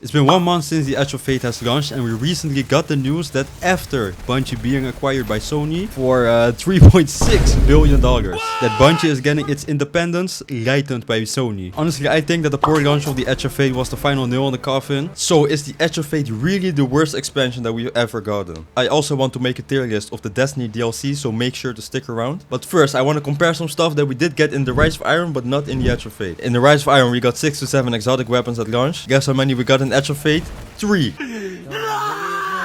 It's been 1 month since the Edge of Fate has launched, and we recently got the news that after Bungie being acquired by Sony for $3.6 billion, that Bungie is getting its independence lightened by Sony. Honestly, I think that the poor launch of the Edge of Fate was the final nail in the coffin. So is the Edge of Fate really the worst expansion that we've ever gotten? I also want to make a tier list of the Destiny DLC, so make sure to stick around. But first, I want to compare some stuff that we did get in the Rise of Iron, but not in the Edge of Fate. In the Rise of Iron, we got 6 to 7 exotic weapons at launch. Guess how many we got in Edge of Fate? 3.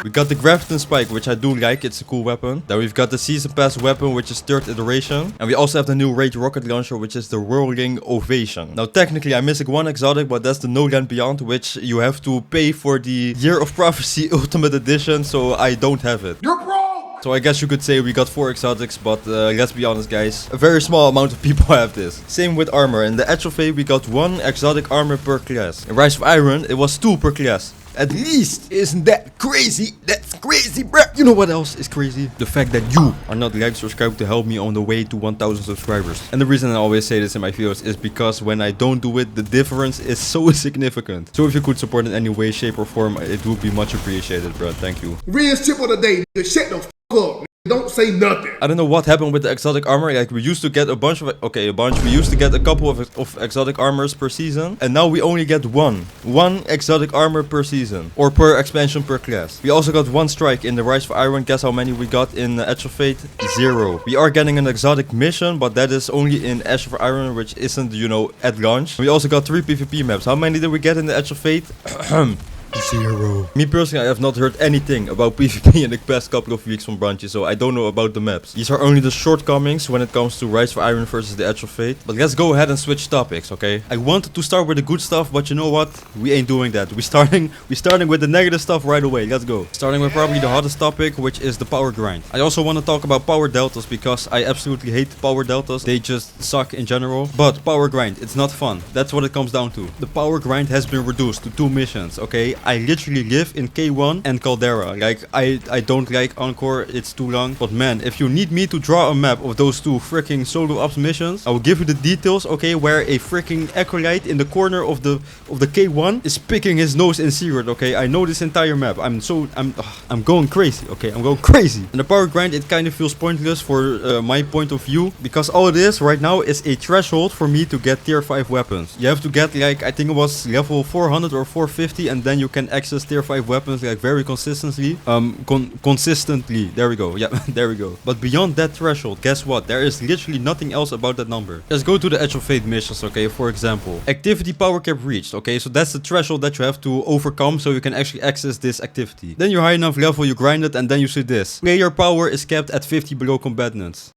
We got the Graviton Spike, which I do like, it's a cool weapon. Then we've got the Season Pass weapon, which is 3rd iteration. And we also have the new Rage Rocket Launcher, which is the Whirling Ovation. Now technically I'm missing one exotic, but that's the No Land Beyond, which you have to pay for the Year of Prophecy Ultimate Edition, so I don't have it. You're broke! So I guess you could say we got 4 exotics, but let's be honest guys, a very small amount of people have this. Same with armor. In the Edge of Fate we got 1 exotic armor per class. In Rise of Iron it was 2 per class. At least! Isn't that crazy? That's crazy, bruh! You know what else is crazy? The fact that you are not like subscribed to help me on the way to 1000 subscribers. And the reason I always say this in my videos is because when I don't do it, the difference is so significant. So if you could support in any way, shape or form, it would be much appreciated, bruh. Thank you. Realest tip of the day, shut the f up. Don't say nothing. I don't know what happened with the exotic armor. Like we used to get a bunch of, we used to get a couple of exotic armors per season, and now we only get one exotic armor per season, or per expansion per class. We also got 1 strike in the Rise of Iron. Guess how many we got in Edge of Fate? 0. We are getting an exotic mission, but that is only in Edge of Iron, which isn't, you know, at launch. We also got 3 PvP maps. How many did we get in the Edge of Fate? 0. Me personally, I have not heard anything about PvP in the past couple of weeks from Bungie, so I don't know about the maps. These are only the shortcomings when it comes to Rise of Iron versus the Edge of Fate. But let's go ahead and switch topics, okay? I wanted to start with the good stuff, but you know what? We ain't doing that. We're starting with the negative stuff right away. Let's go. Starting with probably the hottest topic, which is the power grind. I also want to talk about power deltas because I absolutely hate power deltas. They just suck in general. But power grind, it's not fun. That's what it comes down to. The power grind has been reduced to 2 missions, okay? I literally live in K1 and Caldera. Like, I don't like Encore, it's too long. But man, if you need me to draw a map of those 2 freaking solo ops missions, I will give you the details, okay, where a freaking acolyte in the corner of the K1 is picking his nose in secret, okay? I know this entire map. I'm going crazy, okay? I'm going crazy. And the power grind, it kind of feels pointless for my point of view, because all it is right now is a threshold for me to get tier 5 weapons. You have to get, like, I think it was level 400 or 450, and then you can access tier 5 weapons like very consistently. Consistently. There we go. Yeah, there we go. But beyond that threshold, guess what? There is literally nothing else about that number. Let's go to the Edge of Fate missions, okay? For example, activity power cap reached, okay? So that's the threshold that you have to overcome so you can actually access this activity. Then you're high enough level, you grind it, and then you see this. Player power is capped at 50 below combatants.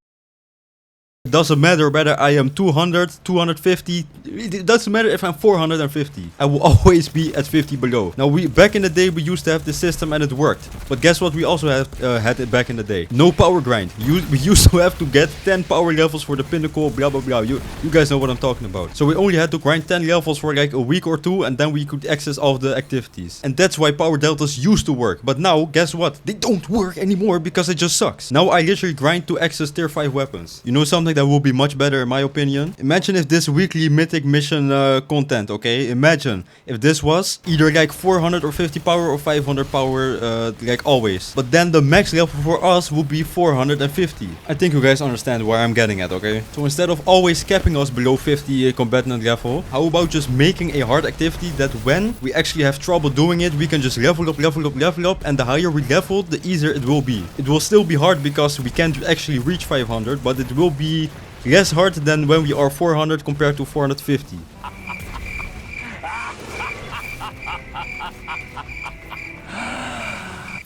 It doesn't matter whether I am 200, 250, it doesn't matter if I'm 450. I will always be at 50 below. Now, back in the day, we used to have this system and it worked. But guess what we also had it back in the day? No power grind. We used to have to get 10 power levels for the pinnacle, blah, blah, blah. You guys know what I'm talking about. So we only had to grind 10 levels for like a week or 2, and then we could access all of the activities. And that's why power deltas used to work. But now, guess what? They don't work anymore because it just sucks. Now I literally grind to access tier 5 weapons. You know something that will be much better in my opinion? Imagine if this weekly mythic mission content, okay? Imagine if this was either like 400 or 50 power or 500 power, like always. But then the max level for us would be 450. I think you guys understand where I'm getting at, okay? So instead of always capping us below 50 combatant level, how about just making a hard activity that when we actually have trouble doing it, we can just level up, level up, level up, and the higher we level, the easier it will be. It will still be hard because we can't actually reach 500, but it will be less hard than when we are 400 compared to 450.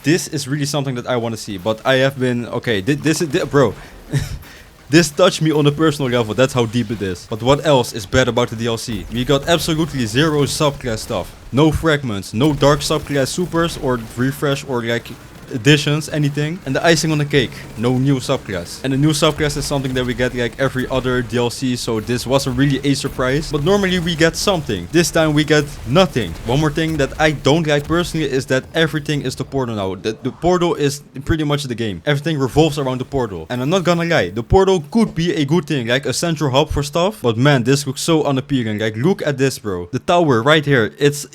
This is really something that I want to see, but I have been, okay, this is, bro, this touched me on a personal level, that's how deep it is. But what else is bad about the DLC? We got absolutely 0 subclass stuff. No fragments, no dark subclass supers or refresh or like additions, anything. And the icing on the cake, no new subclass. And the new subclass is something that we get like every other DLC, so this wasn't really a surprise. But normally we get something. This time we get nothing. One more thing that I don't like personally is that everything is the portal now. The portal is pretty much the game. Everything revolves around the portal. And I'm not gonna lie, the portal could be a good thing, like a central hub for stuff. But man, this looks so unappealing. Like, look at this, bro. The tower right here. It's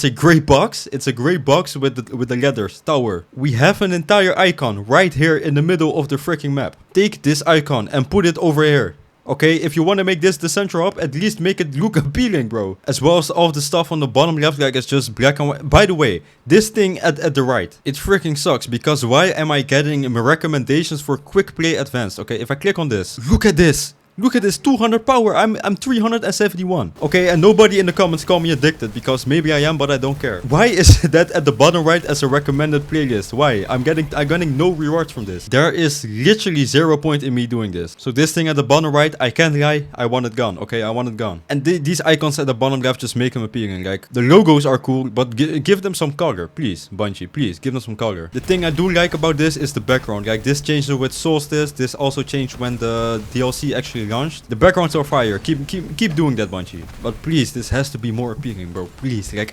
a gray box. It's a gray box with the letters tower. We have an entire icon right here in the middle of the freaking map. Take this icon and put it over here. Okay, if you want to make this the central hub, at least make it look appealing, bro. As well as all of the stuff on the bottom left, like it's just black and white. By the way, this thing at the right, it freaking sucks, because why am I getting recommendations for quick play advanced? Okay, if I click on this, look at this. Look at this, 200 power, I'm 371. Okay, and nobody in the comments call me addicted, because maybe I am, but I don't care. Why is that at the bottom right as a recommended playlist? Why? I'm getting no rewards from this. There is literally 0 point in me doing this. So this thing at the bottom right, I can't lie, I want it gone. Okay, I want it gone. And these icons at the bottom left just make them appealing. Like, the logos are cool, but give them some color, please, Bungie, please, give them some color. The thing I do like about this is the background. Like, this changed with Solstice, this also changed when the DLC actually launched. The backgrounds are fire. Keep doing that, Bungie. But please, this has to be more appealing, bro. Please, like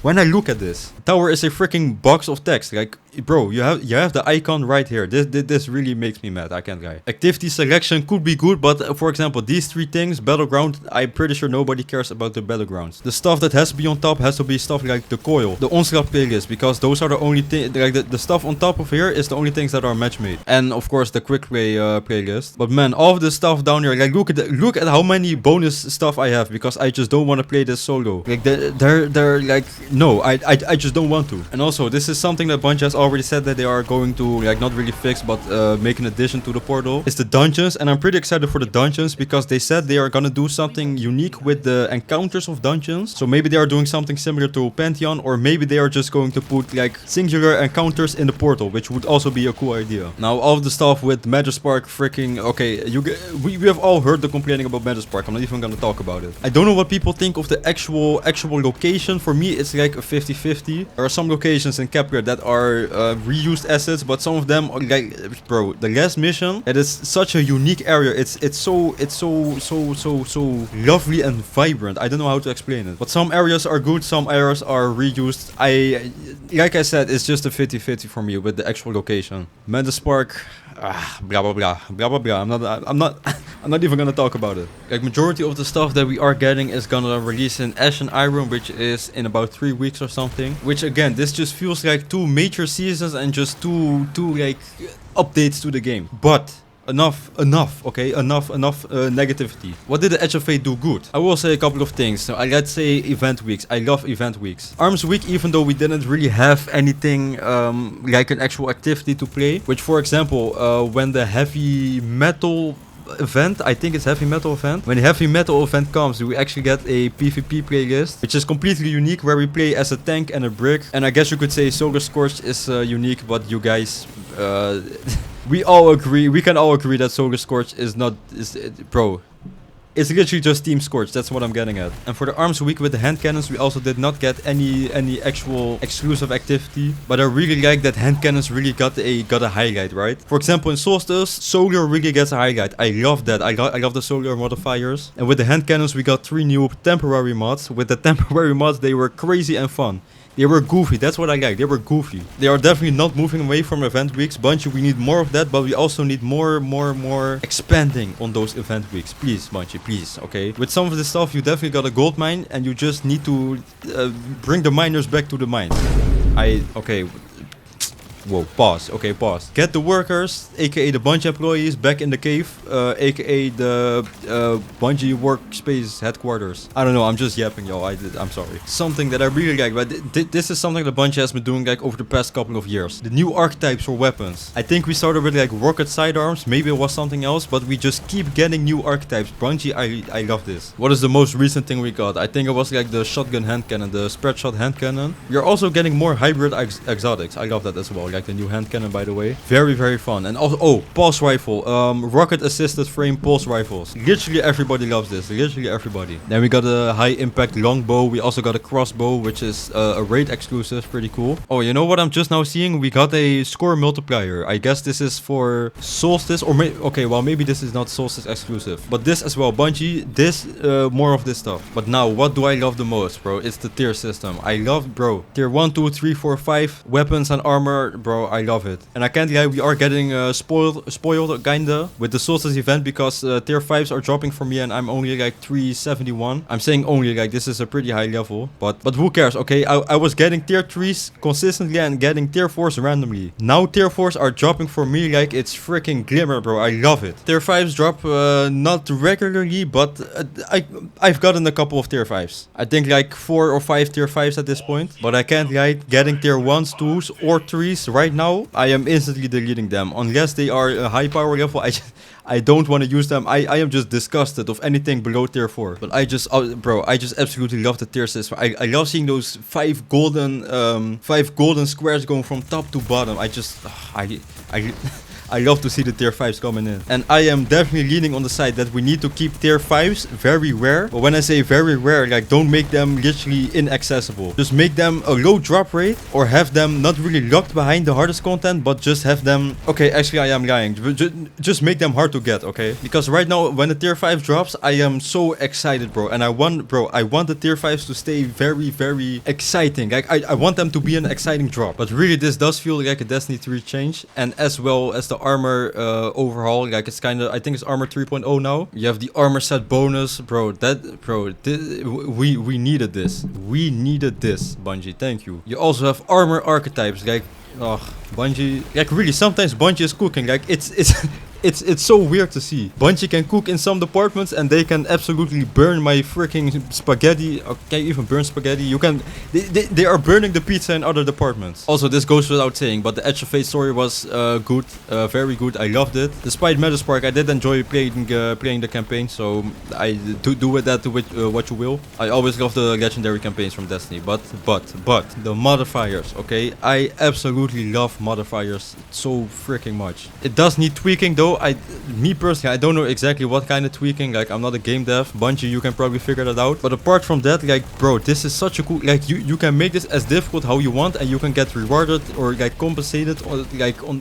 when I look at this, tower is a freaking box of text. Like, bro, you have the icon right here. This really makes me mad. I can't lie. Activity selection could be good, but for example, these three things, battleground, I'm pretty sure nobody cares about the battlegrounds. The stuff that has to be on top has to be stuff like the coil, the onslaught playlist, because those are the only thing. Like the stuff on top of here is the only things that are match made, and of course the quick play playlist. But man, all of this stuff down here, like look at how many bonus stuff I have, because I just don't want to play this solo. Like they're like, no, I just don't want to. And also, this is something that Bungie has already said that they are going to, like, not really fix, but make an addition to the portal. It's the dungeons, and I'm pretty excited for the dungeons, because they said they are gonna do something unique with the encounters of dungeons. So maybe they are doing something similar to Pantheon, or maybe they are just going to put like singular encounters in the portal, which would also be a cool idea. Now, all of the stuff with Magispark, freaking, okay, we have all heard the complaining about Magispark. I'm not even gonna talk about it. I don't know what people think of the actual location. For me, it's like a 50-50. There are some locations in Capria that are reused assets, but some of them are like, bro, the last mission, it is such a unique area. It's so lovely and vibrant. I don't know how to explain it, but some areas are good, some areas are reused. Like I said, it's just a 50-50 for me with the actual location. Magispark, blah blah blah blah blah blah. I'm not even gonna talk about it. Like, majority of the stuff that we are getting is gonna release in Ash and Iron, which is in about 3 weeks or something. Which again, this just feels like 2 major seasons and just two like updates to the game. But enough, okay? Enough negativity. What did the Edge of Fate do good? I will say a couple of things. So let's say event weeks. I love event weeks. Arms Week, even though we didn't really have anything like an actual activity to play. Which, for example, when the heavy metal event, I think it's heavy metal event. When the heavy metal event comes, we actually get a PvP playlist, which is completely unique, where we play as a tank and a brick. And I guess you could say Solar Scorch is unique, but you guys, we can all agree that Solar Scorch is not, bro. It's literally just Team Scorch, that's what I'm getting at. And for the Arms Week with the hand cannons, we also did not get any actual exclusive activity. But I really like that hand cannons really got a highlight, right? For example, in Solstice, Solar really gets a highlight. I love that. I love the Solar modifiers. And with the hand cannons, we got 3 new temporary mods. With the temporary mods, they were crazy and fun. They were goofy, that's what I like, they were goofy. They are definitely not moving away from event weeks. Bungie, we need more of that, but we also need more expanding on those event weeks. Please, Bungie, please, okay? With some of this stuff, you definitely got a gold mine, and you just need to bring the miners back to the mines. Okay. Whoa, pause. Okay, pause. Get the workers, aka the Bungie employees, back in the cave, aka the Bungie workspace headquarters. I don't know, I'm just yapping, y'all. I'm sorry. Something that I really like, but this is something that Bungie has been doing like over the past couple of years. The new archetypes for weapons. I think we started with like rocket sidearms, maybe it was something else, but we just keep getting new archetypes. Bungie, I love this. What is the most recent thing we got? I think it was like the shotgun hand cannon, the spread shot hand cannon. We are also getting more hybrid exotics. I love that as well. like the new hand cannon, by the way. Very, very fun. And also, oh, pulse rifle. Rocket assisted frame pulse rifles. Literally everybody loves this. Literally everybody. Then we got a high impact longbow. We also got a crossbow, which is a raid exclusive. Pretty cool. Oh, you know what I'm just now seeing? We got a score multiplier. I guess this is for Solstice, or okay, well, maybe this is not Solstice exclusive, but this as well. Bungie, this more of this stuff. But now, what do I love the most, bro? It's the tier system. I love, bro, tier 1, 2, 3, 4, 5 weapons and armor, bro. I love it. And I can't lie, we are getting spoiled kinda with the Solstice event, because tier 5s are dropping for me and I'm only like 371. I'm saying only, like, this is a pretty high level, but who cares? Okay, I was getting tier 3s consistently and getting tier 4s randomly. Now tier 4s are dropping for me like it's freaking glimmer, bro. I love it. Tier 5s drop not regularly, but I've gotten a couple of tier 5s. I think like 4 or 5 tier 5s at this point, but I can't lie, getting tier 1s, 2s or 3s right now, I am instantly deleting them unless they are a high power level. I don't want to use them. I am just disgusted of anything below tier 4. But I just, bro, I just absolutely love the tier system. I love seeing those 5 golden squares going from top to bottom. I love to see the tier 5s coming in. And I am definitely leaning on the side that we need to keep tier 5s very rare. But when I say very rare, like, don't make them literally inaccessible. Just make them a low drop rate, or have them not really locked behind the hardest content, but just have them... Okay, actually I am lying. Just make them hard to get, okay? Because right now, when the tier 5 drops, I am so excited, bro. And I want the tier 5s to stay very, very exciting. Like, I want them to be an exciting drop. But really, this does feel like a Destiny 3 change. And as well as the armor overhaul, like, it's kind of, I think it's armor 3.0 now. You have the armor set bonus, bro. We needed this. We needed this, Bungie. Thank you. You also have armor archetypes, like, oh, Bungie, like, really, sometimes Bungie is cooking. Like, it's so weird to see. Bungie can cook in some departments and they can absolutely burn my freaking spaghetti. Can you even burn spaghetti? You can. They are burning the pizza in other departments. Also, this goes without saying, but the Edge of Fate story was good, very good. I loved it. Despite Metaspark, I did enjoy playing the campaign. So I do with that what you will. I always love the legendary campaigns from Destiny, but the modifiers. Okay, I absolutely love modifiers so freaking much. It does need tweaking though. Me personally, I don't know exactly what kind of tweaking. Like, I'm not a game dev. Bungie, you can probably figure that out. But apart from that, like, bro, this is such a cool, like, you can make this as difficult how you want, and you can get rewarded or like compensated, or like on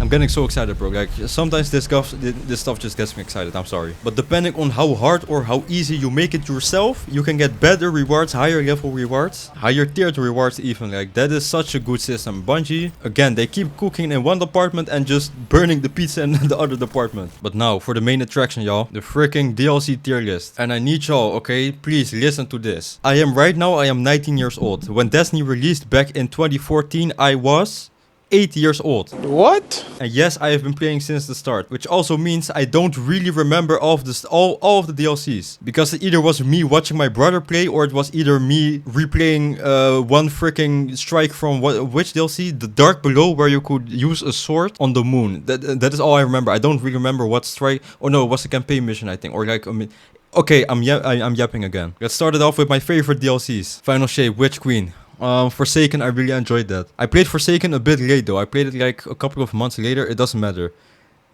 I'm getting so excited, bro. Like, sometimes this stuff just gets me excited. I'm sorry. But depending on how hard or how easy you make it yourself, you can get better rewards, higher level rewards, higher tiered rewards even. Like, that is such a good system. Bungie, again, they keep cooking in one department and just burning the pizza in the other department. But now for the main attraction, y'all, the freaking DLC tier list. And I need y'all, okay, please listen to this. I am 19 years old. When Destiny released back in 2014, I was 8 years old. What? And yes, I have been playing since the start, which also means I don't really remember all of the DLCs, because it either was me watching my brother play, or it was either me replaying one freaking strike from which DLC, the Dark Below, where you could use a sword on the moon. That is all I remember. I don't really remember what strike. Oh no, it was a campaign mission, I think, or like okay, I'm yapping again. Let's start it off with my favorite DLCs. Final Shape, Witch Queen. Forsaken, I really enjoyed that. I played Forsaken a bit late though. I played it like a couple of months later. It doesn't matter.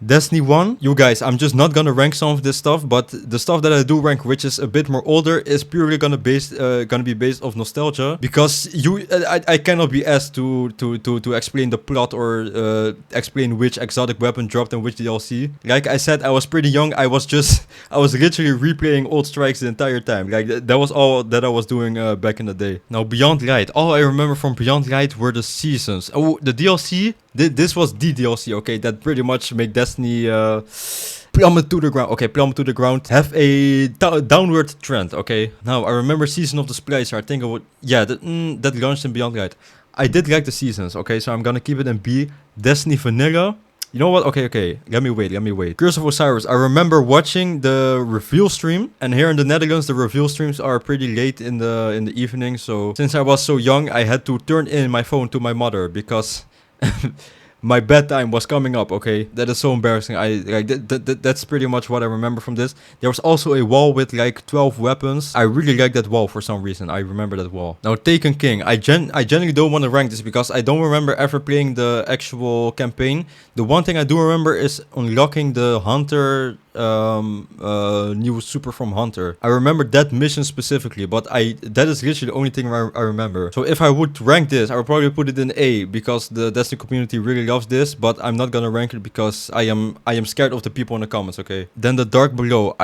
Destiny 1, you guys, I'm just not gonna rank some of this stuff, but the stuff that I do rank, which is a bit more older, is purely gonna be based off nostalgia, because I cannot be asked to explain the plot or explain which exotic weapon dropped in which DLC. Like I said, I was pretty young. I was literally replaying old strikes the entire time. Like, that was all that I was doing back in the day. Now, Beyond Light, all I remember from Beyond Light were the seasons. Oh, the DLC. This was the DLC, okay, that pretty much made Destiny plummet to the ground. Okay, plummet to the ground. Have a downward trend, okay. Now, I remember Season of the Splicer. I think I would... Yeah, that launched in Beyond Light. I did like the seasons, okay, so I'm gonna keep it in B. Destiny Vanilla. You know what? Okay. Let me wait. Curse of Osiris. I remember watching the reveal stream, and here in the Netherlands, the reveal streams are pretty late in the evening. So since I was so young, I had to turn in my phone to my mother, because my bedtime was coming up, okay? That is so embarrassing. That's pretty much what I remember from this. There was also a wall with like 12 weapons. I really like that wall for some reason. I remember that wall. Now, Taken King. I genuinely don't want to rank this because I don't remember ever playing the actual campaign. The one thing I do remember is unlocking the Hunter new super from Hunter. I remember that mission specifically, but that is literally the only thing I remember. So if I would rank this, I would probably put it in A because the Destiny community really loves this, but I'm not gonna rank it because I am scared of the people in the comments, okay? Then the Dark Below,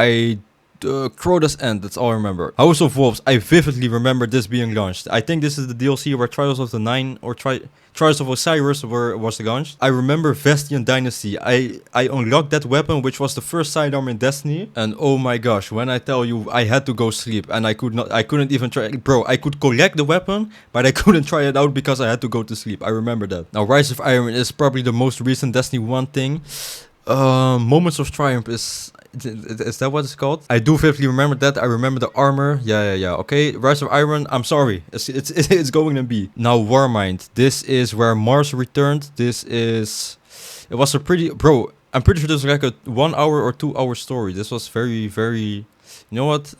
Crota's End, that's all I remember. House of Wolves, I vividly remember this being launched. I think this is the DLC where Trials of the Nine or Trials of Osiris was launched. I remember Vestian Dynasty. I unlocked that weapon, which was the first sidearm in Destiny. And oh my gosh, when I tell you, I had to go sleep and I couldn't even try. Bro, I could collect the weapon, but I couldn't try it out because I had to go to sleep. I remember that. Now, Rise of Iron is probably the most recent Destiny 1 thing. Moments of Triumph is that what it's called? I do vividly remember that. I remember the armor. Yeah. Okay, Rise of Iron. I'm sorry. It's going to be. Now Warmind. This is where Mars returned. It was a pretty... Bro, I'm pretty sure this was like a 1 hour or 2 hour story. This was very, very... You know what?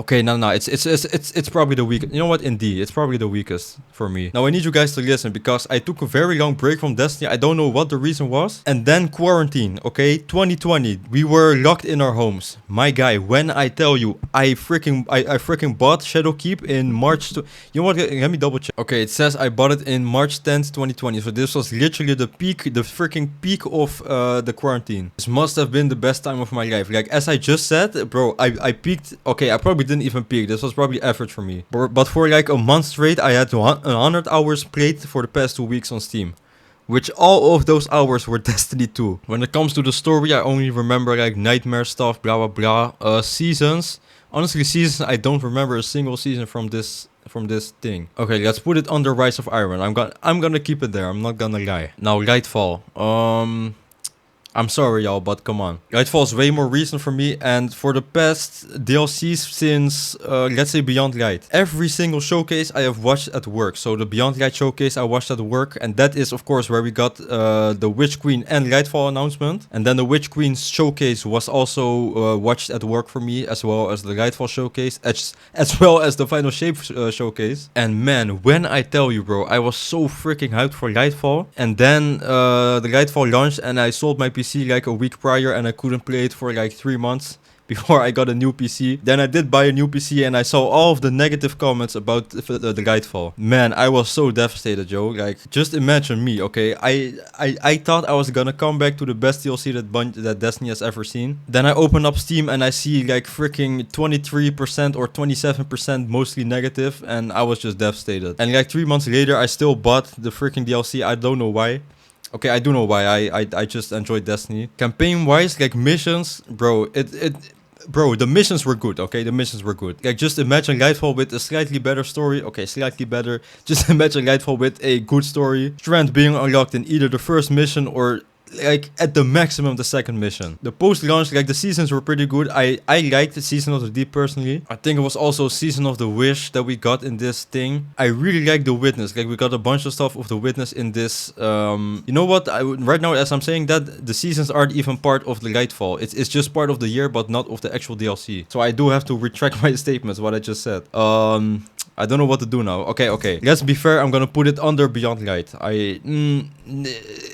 Okay, no. It's probably the weakest. You know what? Indeed, it's probably the weakest for me. Now I need you guys to listen because I took a very long break from Destiny. I don't know what the reason was. And then quarantine. Okay, 2020. We were locked in our homes. My guy, when I tell you, I freaking bought Shadowkeep in March. You know what? Let me double check. Okay, it says I bought it in March 10th, 2020. So this was literally the freaking peak of the quarantine. This must have been the best time of my life. Like as I just said, bro, I peaked. Okay, I probably didn't even peak. This was probably effort for me. But for like a month straight, I had 100 hours played for the past 2 weeks on Steam. Which all of those hours were Destiny 2. When it comes to the story, I only remember like nightmare stuff, blah blah blah. Seasons. Honestly, seasons, I don't remember a single season from this thing. Okay, let's put it under Rise of Iron. I'm gonna keep it there. I'm not gonna lie. Now Lightfall. I'm sorry, y'all, but come on. Lightfall is way more recent for me, and for the past DLCs since, let's say, Beyond Light. Every single showcase I have watched at work. So the Beyond Light showcase I watched at work, and that is, of course, where we got the Witch Queen and Lightfall announcement. And then the Witch Queen showcase was also watched at work for me, as well as the Lightfall showcase, as well as the Final Shape showcase. And man, when I tell you, bro, I was so freaking hyped for Lightfall. And then the Lightfall launched, and I sold my PC like a week prior, and I couldn't play it for like 3 months before I got a new PC. Then I did buy a new PC, and I saw all of the negative comments about the Lightfall. Man, I was so devastated, Joe. Like, just imagine me, okay? I thought I was gonna come back to the best DLC that Destiny has ever seen. Then I open up Steam and I see like freaking 23% or 27% mostly negative, and I was just devastated. And like 3 months later, I still bought the freaking DLC. I don't know why. Okay, I do know why. I just enjoyed Destiny. Campaign-wise, like missions, bro, bro, the missions were good, okay? The missions were good. Like, just imagine Lightfall with a slightly better story. Okay, slightly better. Just imagine Lightfall with a good story. Strength being unlocked in either the first mission or like at the maximum the second mission. The post-launch, like the seasons were pretty good. I liked the Season of the Deep personally. I think it was also Season of the Wish that we got in this thing. I really like the Witness. Like we got a bunch of stuff of the Witness in this. You know what? Right now as I'm saying that, the seasons aren't even part of the Lightfall. It's just part of the year, but not of the actual DLC. So I do have to retract my statements, what I just said. I don't know what to do now. Okay. Let's be fair. I'm gonna put it under Beyond Light.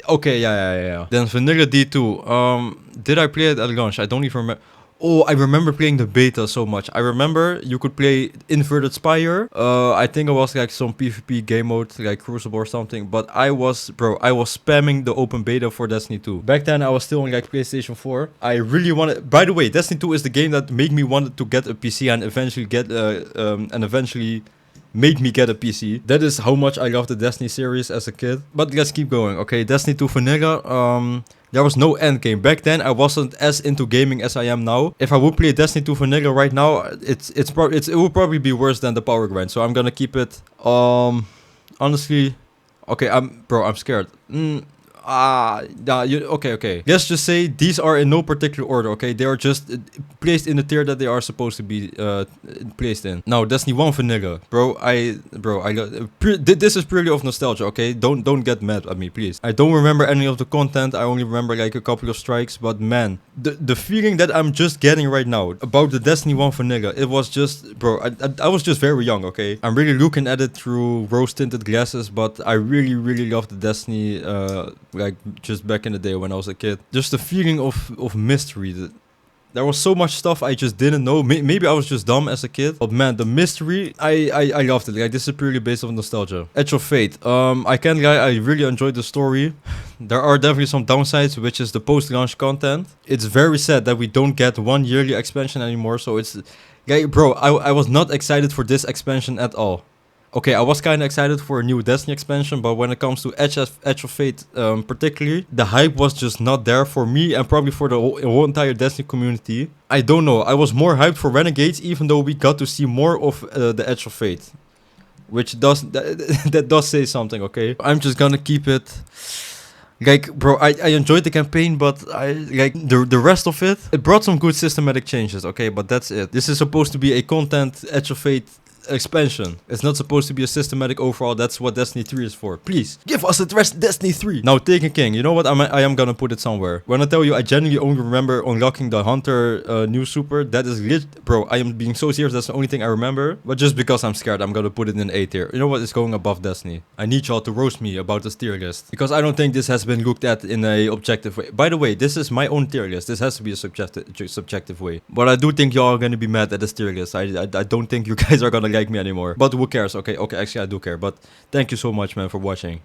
Okay, yeah. Then Vanilla D2. Did I play it at launch? I don't even remember. Oh, I remember playing the beta so much. I remember you could play Inverted Spire. I think it was like some PvP game mode, like Crucible or something. But I was spamming the open beta for Destiny 2. Back then, I was still on like PlayStation 4. I really wanted... By the way, Destiny 2 is the game that made me want to get a PC and eventually made me get a PC. That is how much I loved the Destiny series as a kid. But let's keep going. Okay, Destiny 2 Vanilla. There was no end game. Back then, I wasn't as into gaming as I am now. If I would play Destiny 2 Vanilla right now, it would probably be worse than the power grind. So I'm gonna keep it. Honestly, okay, I'm scared. Okay. Let's just say these are in no particular order, okay? They are just placed in the tier that they are supposed to be placed in. Now, Destiny 1 Vanilla. This is purely of nostalgia, okay? Don't get mad at me, please. I don't remember any of the content. I only remember like a couple of strikes, but man, the feeling that I'm just getting right now about the Destiny 1 Vanilla, it was just, bro, I was just very young, okay? I'm really looking at it through rose-tinted glasses, but I really loved the Destiny, like just back in the day when I was a kid. Just the feeling of mystery. There was so much stuff I just didn't know. Maybe I was just dumb as a kid. But man, the mystery, I loved it. Like, this is purely based on nostalgia. Edge of Fate. I can't lie, I really enjoyed the story. There are definitely some downsides, which is the post-launch content. It's very sad that we don't get one yearly expansion anymore. So it's... Like, bro, I was not excited for this expansion at all. Okay, I was kind of excited for a new Destiny expansion, but when it comes to Edge of Fate particularly, the hype was just not there for me and probably for the whole entire Destiny community. I don't know, I was more hyped for Renegades, even though we got to see more of the Edge of Fate. Which does, that does say something, okay? I'm just gonna keep it... Like, bro, I enjoyed the campaign, but I like the rest of it. It brought some good systematic changes, okay, but that's it. This is supposed to be a content Edge of Fate expansion. It's not supposed to be a systematic overhaul. That's what Destiny 3 is for. Please, give us a Destiny 3. Now, Taken King. You know what? I am gonna put it somewhere. When I tell you, I genuinely only remember unlocking the Hunter new super. That is lit. Bro, I am being so serious. That's the only thing I remember. But just because I'm scared, I'm gonna put it in A tier. You know what? It's going above Destiny. I need y'all to roast me about this tier list. Because I don't think this has been looked at in a objective way. By the way, this is my own tier list. This has to be a subjective way. But I do think y'all are gonna be mad at this tier list. I don't think you guys are gonna like me anymore. But who cares? Okay, actually I do care. But thank you so much, man, for watching.